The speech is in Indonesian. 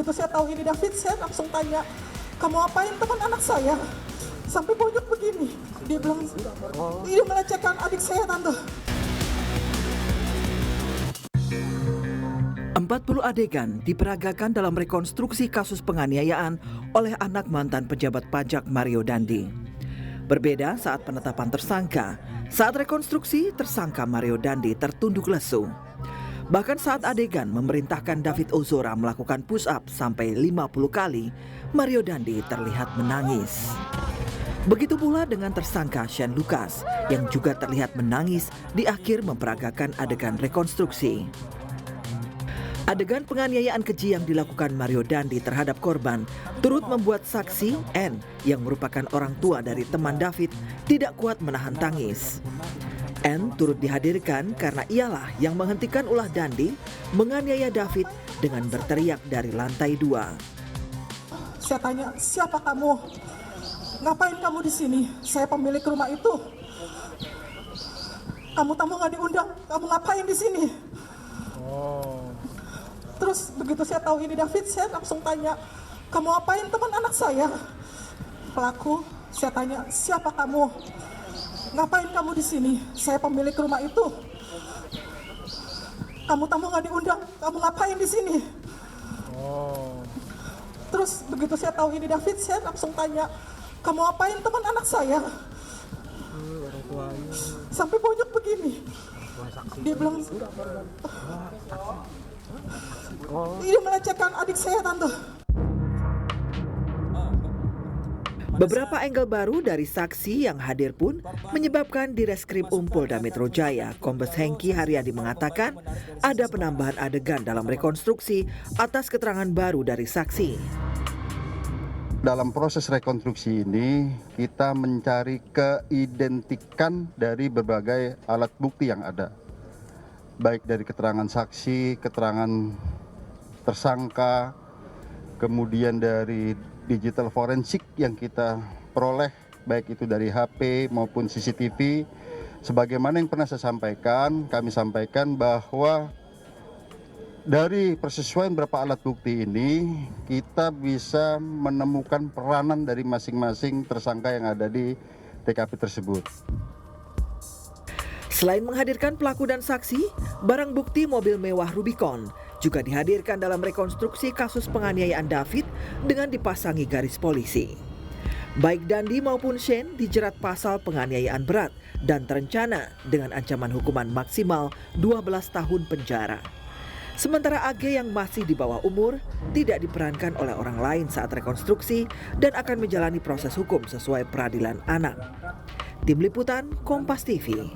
begitu saya tahu ini David, saya langsung tanya, kamu apain teman anak saya? Sampai bonyok begini. Dia bilang, ini melecehkan adik saya, Tante. 40 adegan diperagakan dalam rekonstruksi kasus penganiayaan oleh anak mantan pejabat pajak Mario Dandi. Berbeda saat penetapan tersangka, saat rekonstruksi tersangka Mario Dandi tertunduk lesu. Bahkan saat adegan memerintahkan David Ozora melakukan push up sampai 50 kali, Mario Dandi terlihat menangis. Begitu pula dengan tersangka Shane Lucas yang juga terlihat menangis di akhir memperagakan adegan rekonstruksi. Adegan penganiayaan keji yang dilakukan Mario Dandi terhadap korban turut membuat saksi N yang merupakan orang tua dari teman David tidak kuat menahan tangis. N turut dihadirkan karena ialah yang menghentikan ulah Dandi menganiaya David dengan berteriak dari lantai 2. Saya tanya, siapa kamu? Ngapain kamu di sini? Saya pemilik rumah itu. Kamu tamu nggak diundang, kamu ngapain di sini? Terus begitu saya tahu ini David, saya langsung tanya, kamu apain teman anak saya? Pelaku, saya tanya, siapa kamu? Ngapain kamu di sini? Saya pemilik rumah itu. Kamu tamu nggak diundang, kamu ngapain di sini? Terus begitu saya tahu ini David, saya langsung tanya, kamu apain teman anak saya? Sampai bonyok begini. Dia bilang, ini melecehkan adik saya, Tante. Beberapa angle baru dari saksi yang hadir pun menyebabkan Direskrim Polda Metro Jaya, Kombes Hengki Haryadi mengatakan ada penambahan adegan dalam rekonstruksi atas keterangan baru dari saksi. Dalam proses rekonstruksi ini, kita mencari keidentikan dari berbagai alat bukti yang ada. Baik dari keterangan saksi, keterangan tersangka, kemudian dari digital forensik yang kita peroleh, baik itu dari HP maupun CCTV. Sebagaimana yang pernah saya sampaikan, kami sampaikan bahwa dari persesuaian beberapa alat bukti ini, kita bisa menemukan peranan dari masing-masing tersangka yang ada di TKP tersebut. Selain menghadirkan pelaku dan saksi, barang bukti mobil mewah Rubicon juga dihadirkan dalam rekonstruksi kasus penganiayaan David dengan dipasangi garis polisi. Baik Dandi maupun Shane dijerat pasal penganiayaan berat dan terencana dengan ancaman hukuman maksimal 12 tahun penjara. Sementara AG yang masih di bawah umur tidak diperankan oleh orang lain saat rekonstruksi dan akan menjalani proses hukum sesuai peradilan anak. Tim Liputan Kompas TV.